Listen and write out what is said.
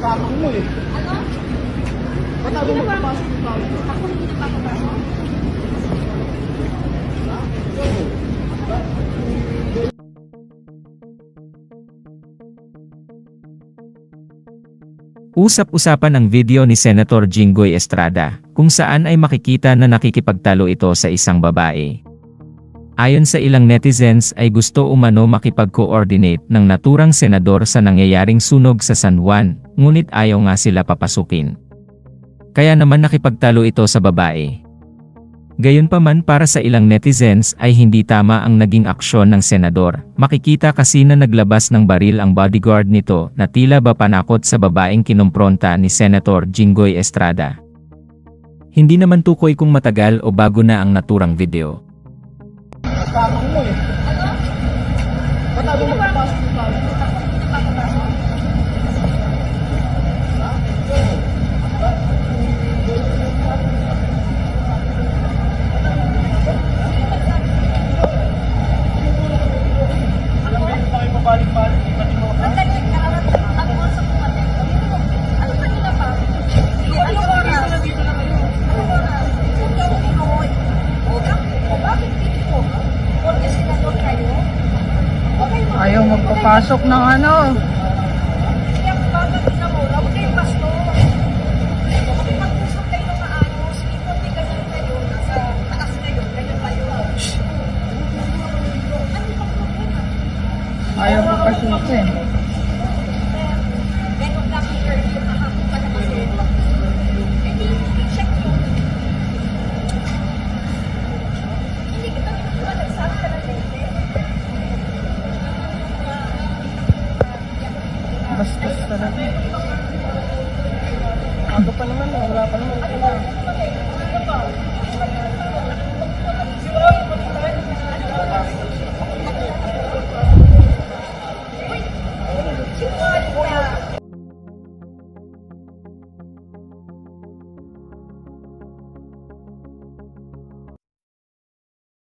Tapang mo eh. Ano? Ba't ako magpapasok ng tao? Ako hindi nagpapapasok. Usap-usapan ang video ni Senator Jinggoy Estrada, kung saan ay makikita na nakikipagtalo ito sa isang babae. Ayon sa ilang netizens ay gusto umano makipag-coordinate ng naturang senador sa nangyayaring sunog sa San Juan, ngunit ayaw nga sila papasukin. Kaya naman nakipagtalo ito sa babae. Gayunpaman para sa ilang netizens ay hindi tama ang naging aksyon ng senador. Makikita kasi na naglabas ng baril ang bodyguard nito na tila ba panakot sa babaeng kinumpronta ni Senator Jinggoy Estrada. Hindi naman tukoy kung matagal o bago na ang naturang video. Tapang mo eh. Ano? Ba't ako magpapasok ng tao? Ako hindi nagpapapasok. Alam mo yun, tayo pabalik-balik. Pati mo ka. Sandali, ang oras ang kumatin. Ano kanina pa? Sige, ano oras? Nandito na kayo. Ano oras? Huwag ako pinuhoy. Bakit dito? Porque senador kayo? Okay, Ayaw magpapasok ng ano. Kaya bakit pinamura? Huwag kayong basto. Kung mag-usap kayo ng maayos, hindi ganyan kayo, nasa taas kayo, ganyan kayo. Ano bang problema? Ayaw papasukin. Ganun lang yung curfew, nakakot pa naman eh. Hindi, i-check nyo. Hindi kita naman nagsabi ka ng lente. Bastos talaga. Aga pa naman, wala pa naman. Ano ba?